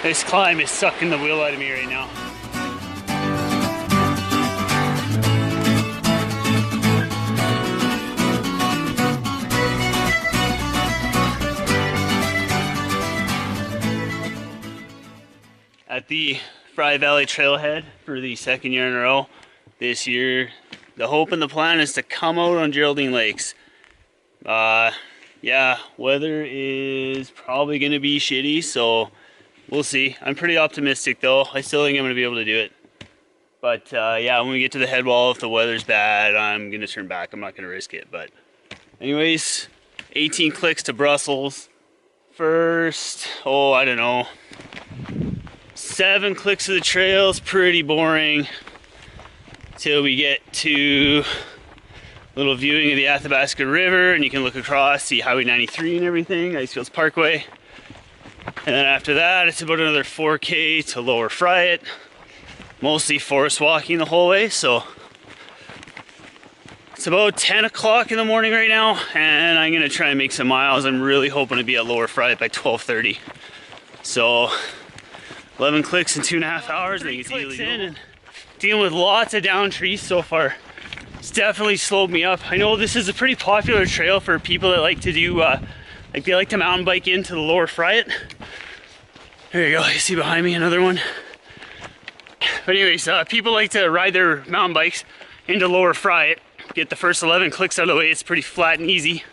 This climb is sucking the wheel out of me right now. At the Fryatt Valley trailhead for the second year in a row. This year, the hope and the plan is to come out on Geraldine Lakes. Yeah, weather is probably going to be shitty, so we'll see. I'm pretty optimistic though. I still think I'm going to be able to do it. But yeah, when we get to the head wall, if the weather's bad, I'm going to turn back. I'm not going to risk it. But anyways, 18 clicks to Brussels. First, oh, I don't know, 7 clicks of the trail is pretty boring. Till we get to a little viewing of the Athabasca River, and you can look across, see Highway 93 and everything, Icefields Parkway. And then after that, it's about another 4K to Lower Fryatt. Mostly forest walking the whole way, so it's about 10 o'clock in the morning right now, and I'm gonna try and make some miles. I'm really hoping to be at Lower Fryatt by 12:30. So 11 clicks in 2.5 hours. I think it's easily doable. Dealing with lots of down trees so far. It's definitely slowed me up. I know this is a pretty popular trail for people that like to do, like they like to mountain bike into the Lower Fryatt. There you go, you see behind me another one. But anyways, people like to ride their mountain bikes into Lower Fryatt, get the first 11 clicks out of the way. It's pretty flat and easy.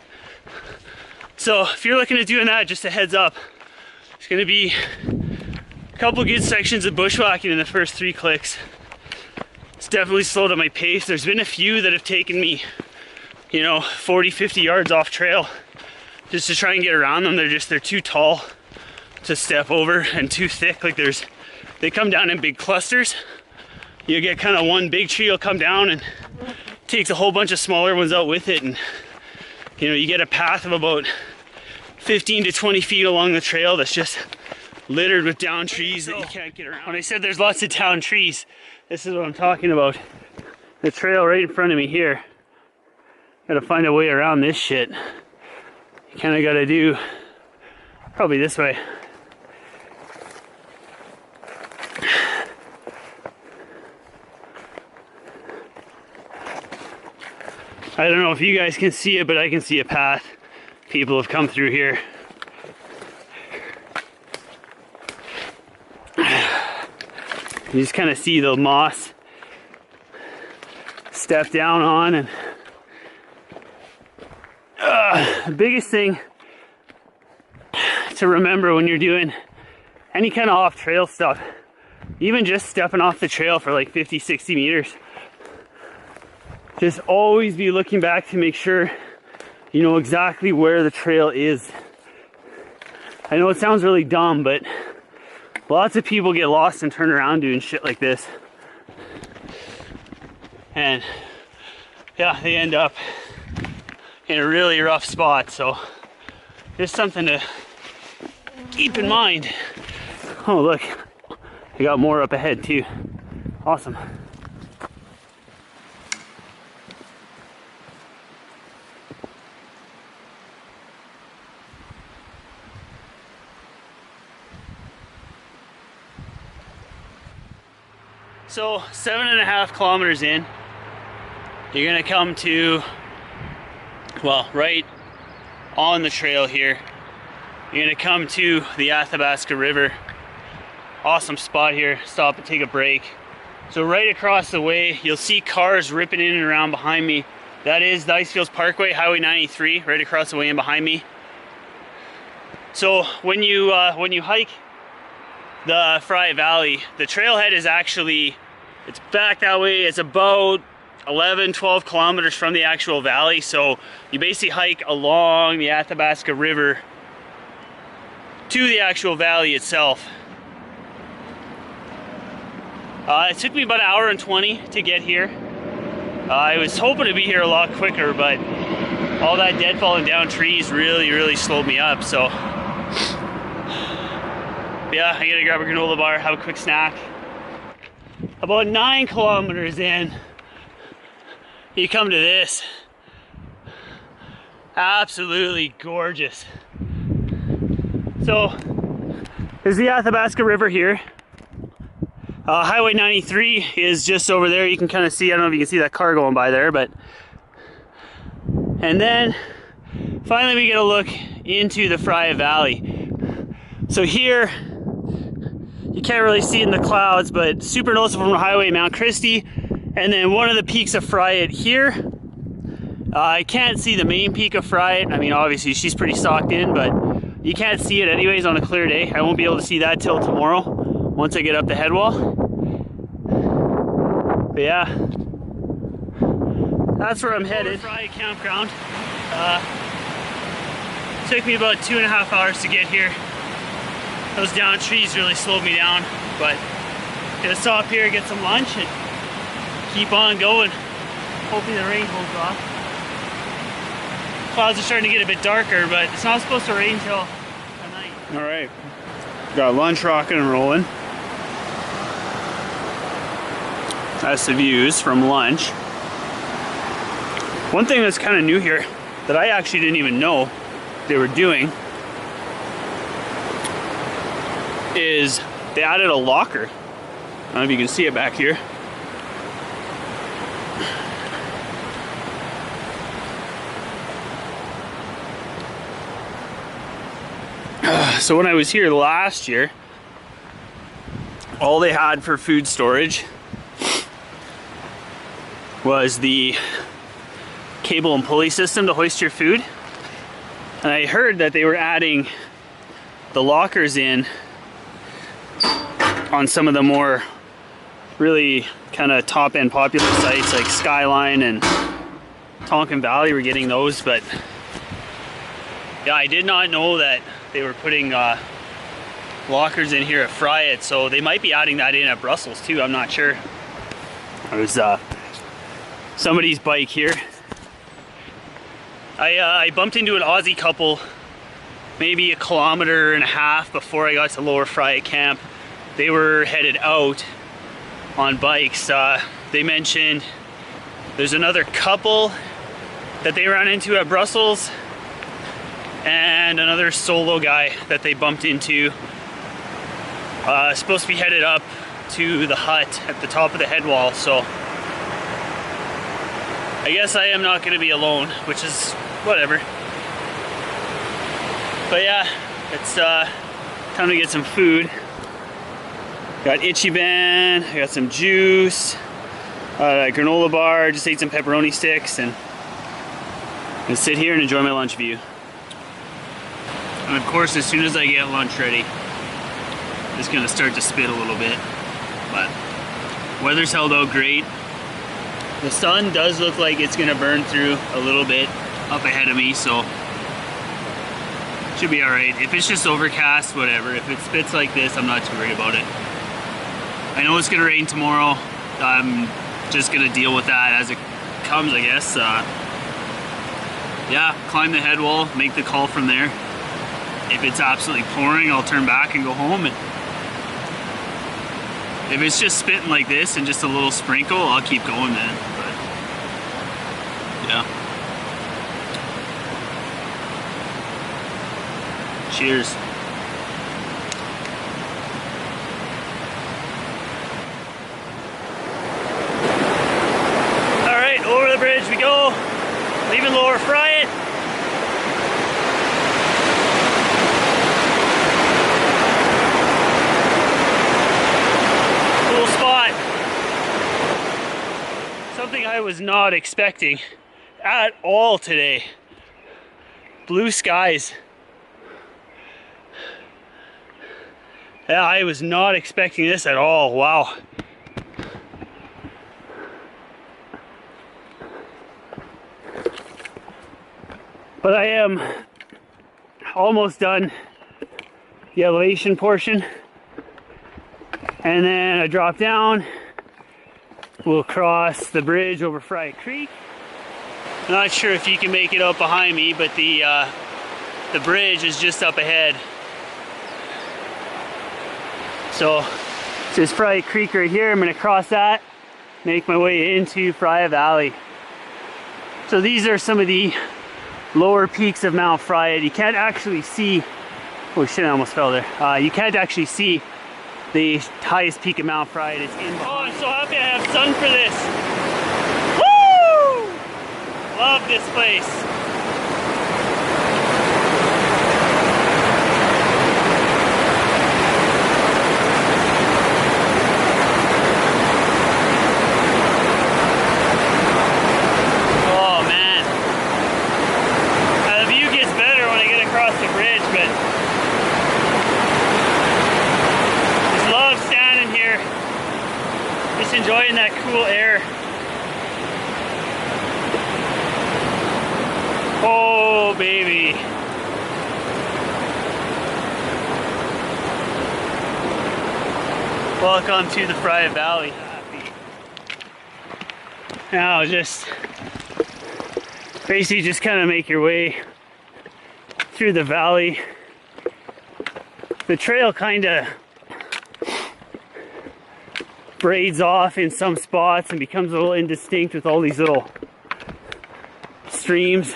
So if you're looking at doing that, just a heads up, it's gonna be a couple good sections of bushwhacking in the first 3 clicks. It's definitely slowed up my pace. There's been a few that have taken me, you know, 40, 50 yards off trail just to try and get around them. They're too tall to step over and too thick. Like they come down in big clusters. You get kind of one big tree will come down and takes a whole bunch of smaller ones out with it, and you know, you get a path of about 15 to 20 feet along the trail that's just littered with down trees that you can't get around. When I said there's lots of down trees, this is what I'm talking about. The trail right in front of me here. Gotta find a way around this shit. You kinda gotta do probably this way. I don't know if you guys can see it, but I can see a path. People have come through here. You just kind of see the moss step down on, and the biggest thing to remember when you're doing any kind of off-trail stuff, even just stepping off the trail for like 50, 60 meters, just always be looking back to make sure you know exactly where the trail is. I know it sounds really dumb, but lots of people get lost and turn around doing shit like this. And yeah, they end up in a really rough spot. So just something to keep in mind. Oh look, I got more up ahead too. Awesome. So 7.5 kilometers in, you're gonna come to, well, right on the trail here, you're gonna come to the Athabasca River. Awesome spot here. Stop and take a break. So right across the way, you'll see cars ripping in and around behind me. That is the Icefields Parkway, Highway 93, right across the way and behind me. So when you hike the Fryatt Valley, the trailhead is actually, it's back that way. It's about 11, 12 kilometers from the actual valley. So you basically hike along the Athabasca River to the actual valley itself. It took me about 1 hour and 20 to get here. I was hoping to be here a lot quicker, but all that deadfall and down trees really slowed me up. So yeah, I gotta grab a granola bar, have a quick snack. About 9 kilometers in, you come to this. Absolutely gorgeous. So There's the Athabasca River here. Highway 93 is just over there. You can kind of see, I don't know if you can see that car going by there, but... And then, finally we get a look into the Fryatt Valley. So here, you can't really see in the clouds, but super noticeable from the highway, Mount Christie, and then one of the peaks of Fryatt here. I can't see the main peak of Fryatt. I mean, obviously she's pretty socked in, but you can't see it anyways on a clear day. I won't be able to see that till tomorrow, once I get up the headwall. But yeah, that's where I'm headed. Fryatt campground. Took me about 2.5 hours to get here. Those down trees really slowed me down, but gonna stop here, get some lunch, and keep on going. Hopefully the rain holds off. Clouds are starting to get a bit darker, but it's not supposed to rain till tonight. All right, got lunch rocking and rolling. That's the views from lunch. One thing that's kind of new here that I actually didn't even know they were doing is they added a locker. I don't know if you can see it back here. So when I was here last year, all they had for food storage was the cable and pulley system to hoist your food. And I heard that they were adding the lockers in on some of the more really kind of top end popular sites like Skyline and Tonkin Valley were getting those, but yeah, I did not know that they were putting lockers in here at Fryatt, so they might be adding that in at Brussels too, I'm not sure. There's somebody's bike here. I bumped into an Aussie couple maybe 1.5 kilometers before I got to Lower Fryatt Camp. They were headed out on bikes. They mentioned there's another couple that they ran into at Brussels and another solo guy that they bumped into. Supposed to be headed up to the hut at the top of the headwall, so I guess I am not going to be alone, which is whatever. But yeah, it's time to get some food. Got Itchy Ben, I got some juice, a granola bar, just ate some pepperoni sticks, and I'm gonna sit here and enjoy my lunch view. And of course, as soon as I get lunch ready, it's gonna start to spit a little bit, but weather's held out great. The sun does look like it's gonna burn through a little bit up ahead of me, so should be all right. If it's just overcast, whatever. If it spits like this, I'm not too worried about it. I know it's gonna rain tomorrow. I'm just gonna deal with that as it comes, I guess. Yeah, climb the head wall, make the call from there. If it's absolutely pouring, I'll turn back and go home. And if it's just spitting like this and just a little sprinkle, I'll keep going then. But yeah. Cheers. Alright, over the bridge we go. Leaving Lower Fryatt. Cool spot. Something I was not expecting at all today. Blue skies. Yeah, I was not expecting this at all. Wow. But I am almost done the elevation portion. And then I drop down. We'll cross the bridge over Fryatt Creek. I'm not sure if you can make it out behind me, but the bridge is just up ahead. So there's Fryatt Creek right here. I'm gonna cross that, make my way into Fryatt Valley. So these are some of the lower peaks of Mount Fryatt. You can't actually see Oh shit, I almost fell there. You can't actually see the highest peak of Mount Fryatt. It's in behind. Oh, I'm so happy I have sun for this. Woo! Love this place. Oh man. The view gets better when I get across the bridge, but just love standing here. Just enjoying that cool air. Oh, baby. Welcome to the Fryatt Valley. Now just basically just kind of make your way through the valley. The trail kind of braids off in some spots and becomes a little indistinct with all these little streams.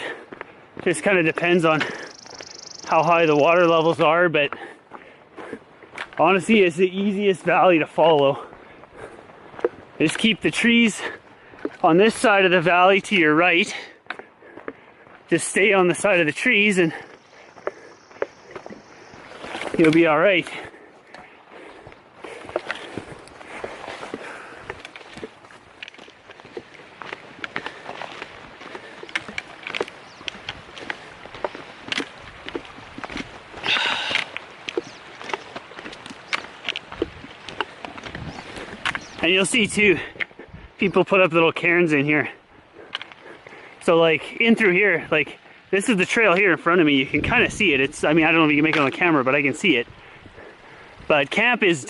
Just kind of depends on how high the water levels are, but honestly it's the easiest valley to follow. Just keep the trees on this side of the valley to your right. Just stay on the side of the trees and you'll be all right. And you'll see too, people put up little cairns in here. So like in through here, like this is the trail here in front of me. You can kind of see it. It's, I mean, I don't know if you can make it on the camera, but I can see it. But camp is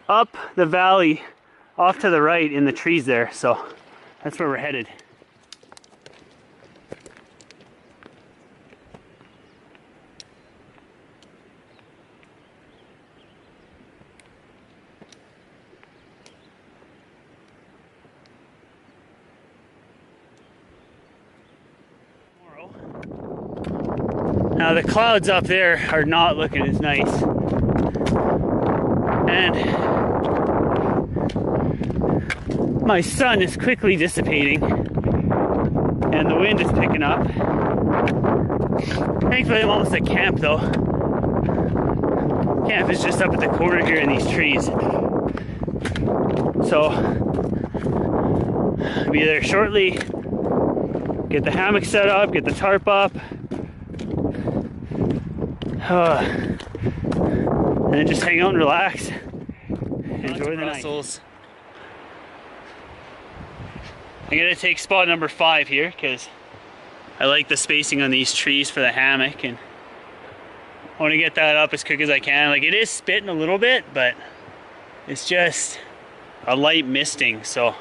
up the valley, off to the right in the trees there. So that's where we're headed. Now the clouds up there are not looking as nice. And my sun is quickly dissipating and the wind is picking up. Thankfully I'm almost at camp though. Camp is just up at the corner here in these trees. So I'll be there shortly. Get the hammock set up, get the tarp up. And then just hang out and relax. Enjoy the night. I'm gonna take spot number 5 here because I like the spacing on these trees for the hammock, and I want to get that up as quick as I can. Like it is spitting a little bit, but it's just a light misting, so I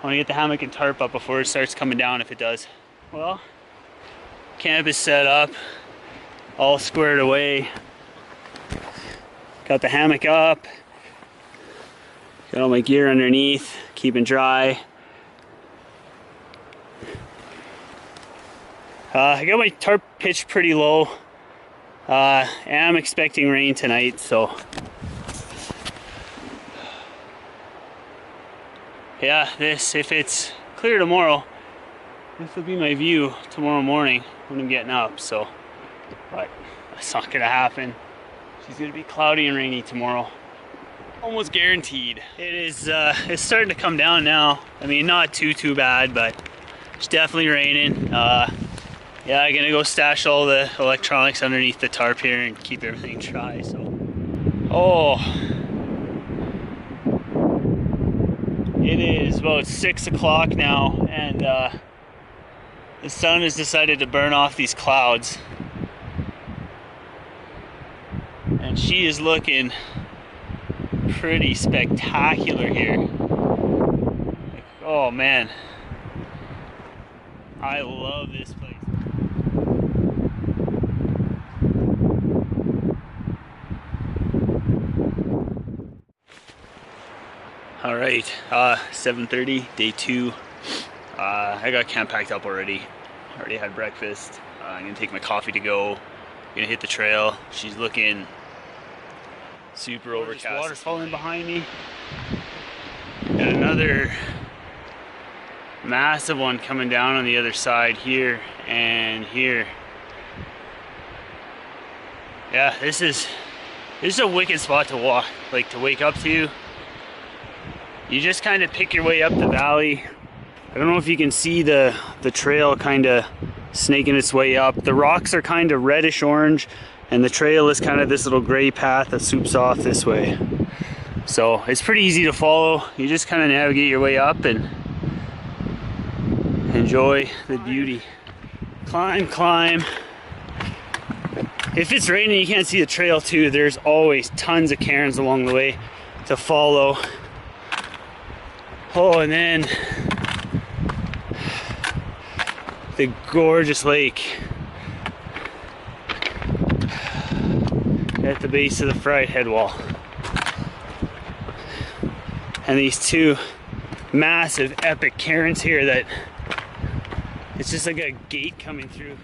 want to get the hammock and tarp up before it starts coming down if it does. Well, camp is set up, all squared away. Got the hammock up, got all my gear underneath, keeping dry. I got my tarp pitched pretty low. I am expecting rain tonight, so yeah, this, if it's clear tomorrow, this will be my view tomorrow morning when I'm getting up. So, but that's not gonna happen. It's gonna be cloudy and rainy tomorrow, almost guaranteed. It is. It's starting to come down now. I mean, not too bad, but it's definitely raining. Yeah, I'm gonna go stash all the electronics underneath the tarp here and keep everything dry. So, oh, it is about 6 o'clock now, and the sun has decided to burn off these clouds. And she is looking pretty spectacular here. Like, oh man, I love this place. All right, 7:30, day 2. I got camp packed up already. Already had breakfast. I'm gonna take my coffee to go. Gonna hit the trail. She's looking super overcast. Water falling behind me. And another massive one coming down on the other side here and here. Yeah, this is a wicked spot to walk, like to wake up to. You just kind of pick your way up the valley. I don't know if you can see the trail kind of snaking its way up. The rocks are kind of reddish orange, and the trail is kind of this little gray path that swoops off this way. So it's pretty easy to follow. You just kind of navigate your way up and enjoy the beauty. Climb, climb. If it's raining, you can't see the trail too. There's always tons of cairns along the way to follow. Oh, and then the gorgeous lake at the base of the Fryatt headwall. And these two massive epic cairns here that it's just like a gate coming through.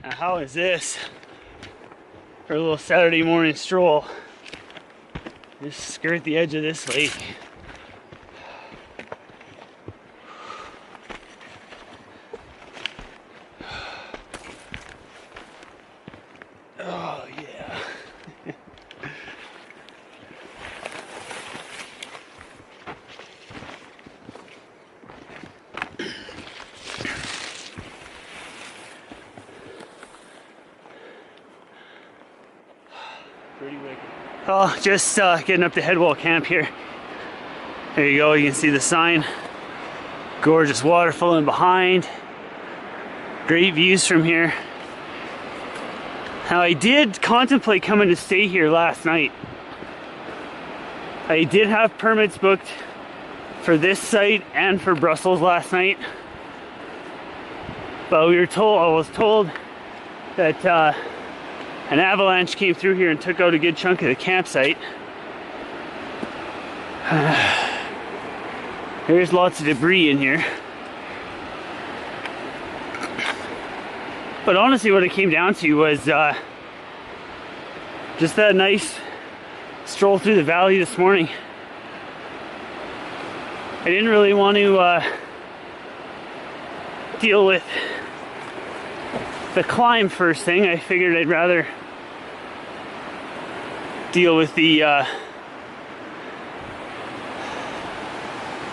Now, how is this for a little Saturday morning stroll? Just skirt the edge of this lake. Oh yeah. Pretty wicked. Oh, just getting up to Headwall Camp here. There you go, you can see the sign. Gorgeous water flowing behind. Great views from here. Now I did contemplate coming to stay here last night. I did have permits booked for this site and for Brussels last night. But I was told that an avalanche came through here and took out a good chunk of the campsite. There's lots of debris in here. But honestly, what it came down to was just that nice stroll through the valley this morning. I didn't really want to deal with the climb first thing. I figured I'd rather deal with the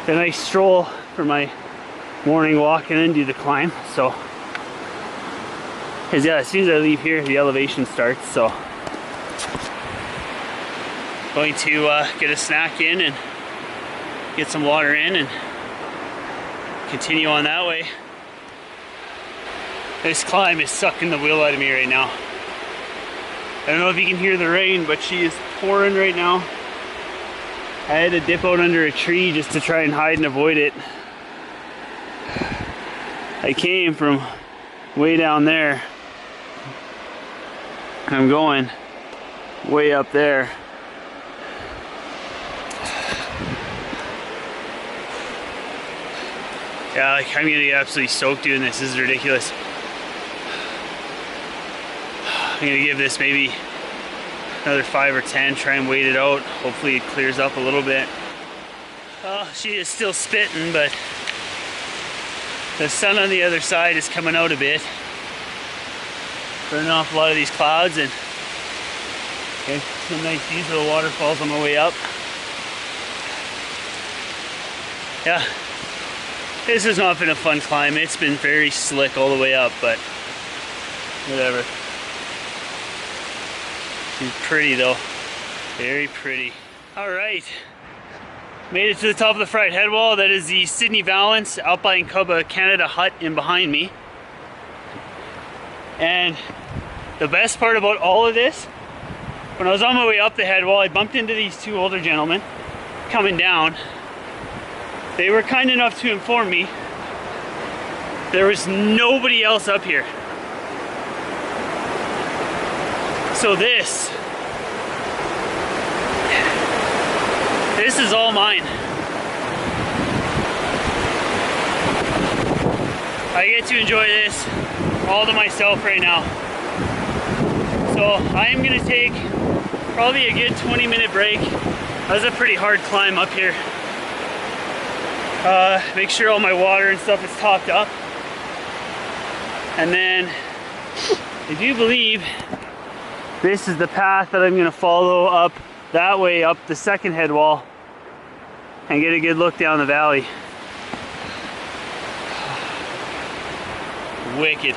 nice stroll for my morning walk and then do the climb. So, because yeah, as soon as I leave here, the elevation starts. So, going to get a snack in and get some water in and continue on that way. This climb is sucking the wheel out of me right now. I don't know if you can hear the rain, but she is pouring right now. I had to dip out under a tree just to try and hide and avoid it. I came from way down there. I'm going way up there. Yeah, like I'm gonna get absolutely soaked doing this. This is ridiculous. I'm gonna give this maybe another 5 or 10, try and wait it out. Hopefully it clears up a little bit. Well, she is still spitting, but the sun on the other side is coming out a bit. Burning off a lot of these clouds, and okay, some nice views of the waterfalls on my way up. Yeah, this has not been a fun climb. It's been very slick all the way up, but whatever. She's pretty though, very pretty. All right, made it to the top of the Fryatt headwall. That is the Sydney Valence Alberta Canada hut in behind me. And the best part about all of this, when I was on my way up the headwall, I bumped into these two older gentlemen coming down. they were kind enough to inform me there was nobody else up here. So this is all mine. I get to enjoy this all to myself right now. So I am gonna take probably a good 20-minute break. That was a pretty hard climb up here. Make sure all my water and stuff is topped up. And then I do believe this is the path that I'm gonna follow up that way up the second head wall and get a good look down the valley. Wicked.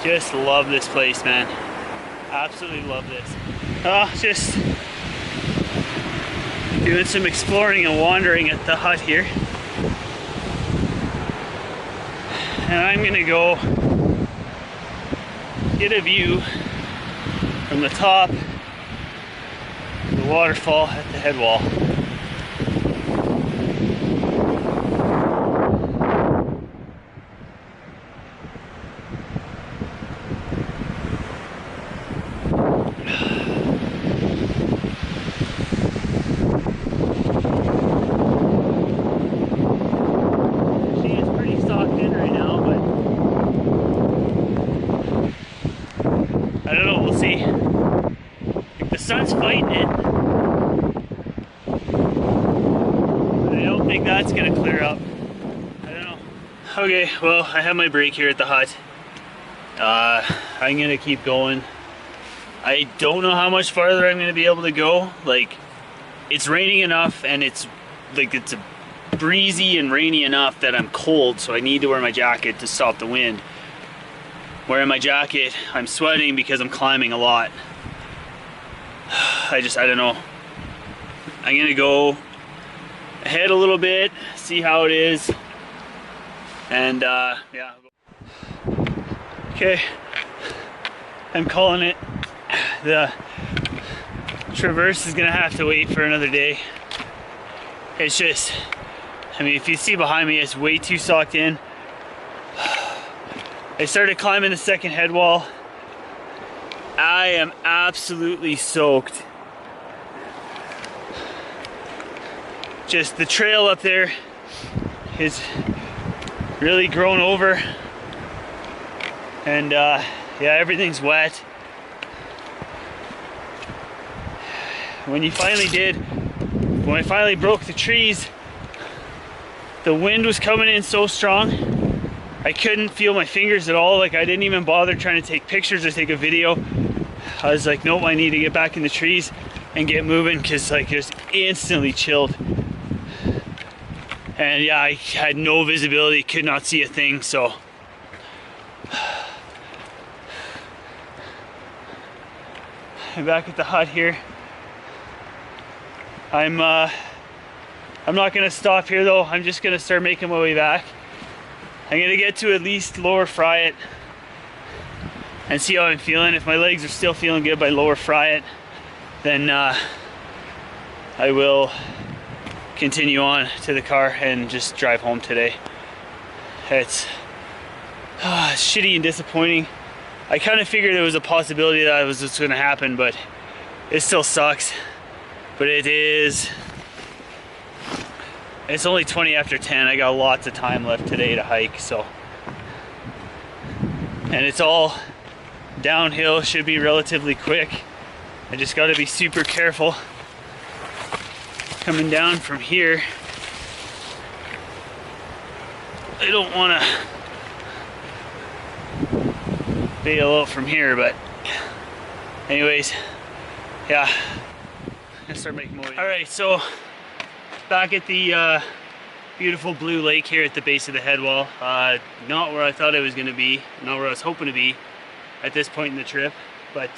Just love this place, man. Absolutely love this. Just doing some exploring and wandering at the hut here. And I'm gonna go get a view from the top of the waterfall at the head wall. Sun's fighting it. I don't think that's gonna clear up. I don't know. Okay, well, I have my break here at the hut. I'm gonna keep going. I don't know how much farther I'm gonna be able to go. Like, it's raining enough and it's breezy and rainy enough that I'm cold, so I need to wear my jacket to stop the wind. Wearing my jacket, I'm sweating because I'm climbing a lot. I don't know. I'm gonna go ahead a little bit, see how it is, and yeah. Okay, I'm calling it. The traverse is gonna have to wait for another day. It's just, I mean, if you see behind me, it's way too socked in. I started climbing the second head wall. I am absolutely soaked. Just the trail up there is really grown over, and yeah, everything's wet. When I finally broke the trees, the wind was coming in so strong I couldn't feel my fingers at all. Like, I didn't even bother trying to take pictures or take a video. I was like, nope, I need to get back in the trees and get moving, because like just instantly chilled. And yeah, I had no visibility, could not see a thing, so I'm back at the hut here. I'm not gonna stop here though. I'm just gonna start making my way back. I'm gonna get to at least Lower Fryatt and see how I'm feeling. If my legs are still feeling good by Lower Fryatt, then I will continue on to the car and just drive home today. It's shitty and disappointing. I kind of figured there was a possibility that was just gonna happen, but it still sucks. But it's only 20 after 10. I got lots of time left today to hike, so. And it's all downhill, should be relatively quick. I just gotta be super careful coming down from here. I don't wanna bail out from here, but anyways, yeah. I'm gonna start making my way. All right, so back at the beautiful blue lake here at the base of the head wall. Not where I thought it was gonna be, not where I was hoping to be at this point in the trip, but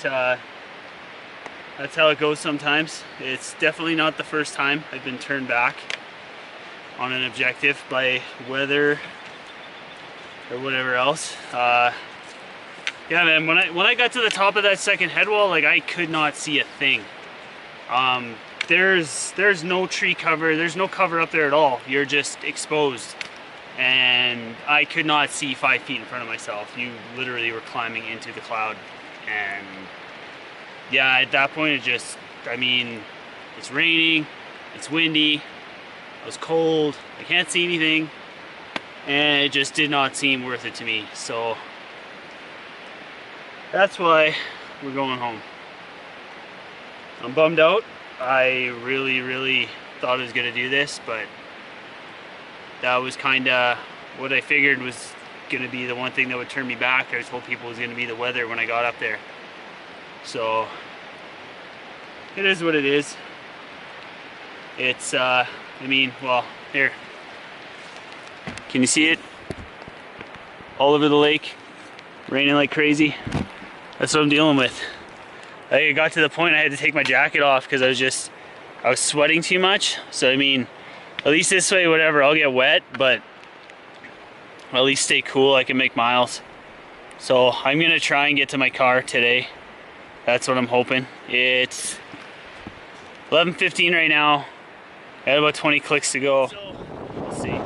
that's how it goes sometimes. It's definitely not the first time I've been turned back on an objective by weather or whatever else. Yeah, man, when I got to the top of that second head wall, like, I could not see a thing. there's no tree cover, there's no cover up there at all. You're just exposed. And I could not see 5 feet in front of myself. You literally were climbing into the cloud. And yeah, at that point it just, I mean, it's raining, it's windy, it was cold, I can't see anything, and it just did not seem worth it to me. So that's why we're going home. I'm bummed out. I really thought I was gonna do this, but that was kinda what I figured was gonna be the one thing that would turn me back. I told people it was gonna be the weather when I got up there. So it is what it is. It's I mean, well, here, can you see it? All over the lake, raining like crazy. That's what I'm dealing with. I got to the point I had to take my jacket off because I was sweating too much. So I mean, at least this way, whatever, I'll get wet, but I'll at least stay cool. I can make miles. So I'm gonna try and get to my car today. That's what I'm hoping. It's 11:15 right now. I got about 20 clicks to go. So, let's see.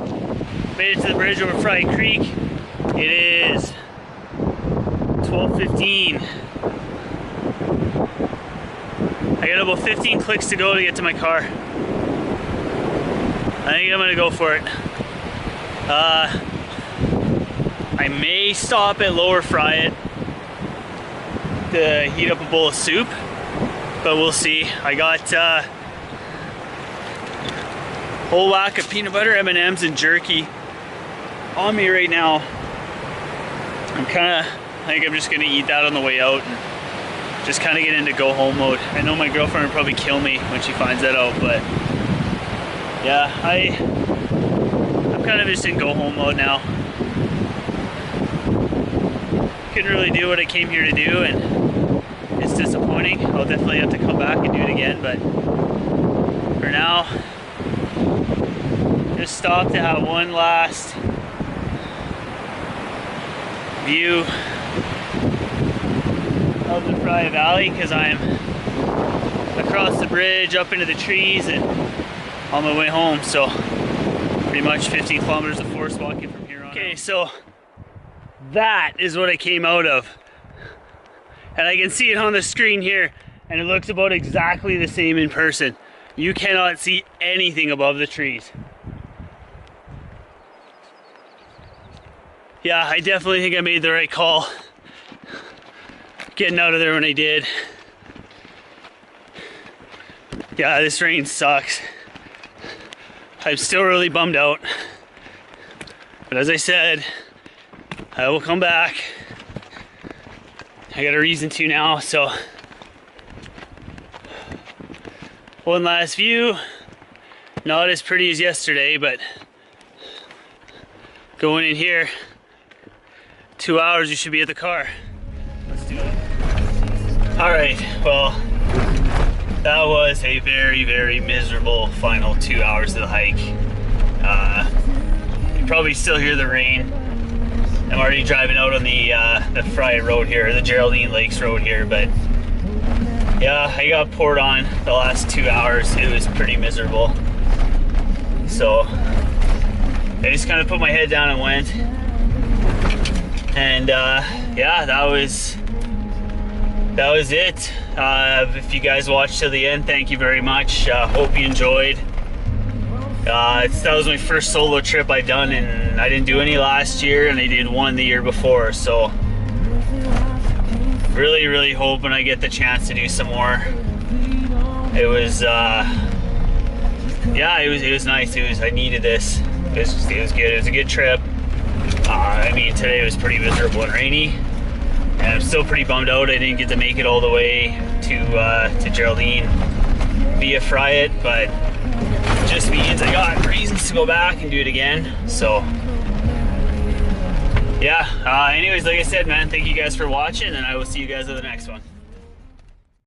Made it to the bridge over Fryatt Creek. It is 12:15. I got about 15 clicks to go to get to my car. I think I'm gonna go for it. I may stop at Lower Fryatt to heat up a bowl of soup, but we'll see. I got a whole whack of peanut butter, M&Ms, and jerky on me right now. I think I'm just gonna eat that on the way out and just kind of get into go home mode. I know my girlfriend will probably kill me when she finds that out, but yeah, I'm kind of just in go home mode now. Couldn't really do what I came here to do, and it's disappointing. I'll definitely have to come back and do it again, but for now, just stop to have one last view of the Fryatt Valley, because I'm across the bridge up into the trees and on my way home. So pretty much 15 kilometers of forest walking from here on. Okay, so that is what I came out of, and I can see it on the screen here, and it looks about exactly the same in person. You cannot see anything above the trees. Yeah, I definitely think I made the right call getting out of there when I did. Yeah, this rain sucks. I'm still really bummed out, but as I said, I will come back. I got a reason to now, so one last view. Not as pretty as yesterday, but going in here, 2 hours, you should be at the car. Let's do it. All right, well, that was a very miserable final 2 hours of the hike. You probably still hear the rain. I'm already driving out on the Fryatt road here, the Geraldine Lakes road here, but yeah, I got poured on the last 2 hours. It was pretty miserable. So I just kind of put my head down and went. And yeah, that was it. If you guys watched till the end, thank you very much. Hope you enjoyed. That was my first solo trip I've done, and I didn't do any last year, and I did one the year before, so really hoping I get the chance to do some more. It was yeah, it was nice. I needed this. It was good. It was a good trip. I mean, today was pretty miserable and rainy, and I'm still pretty bummed out I didn't get to make it all the way to Geraldine via Fryatt, but it just means I got reasons to go back and do it again. So yeah, anyways, like I said, man, thank you guys for watching, and I will see you guys in the next one.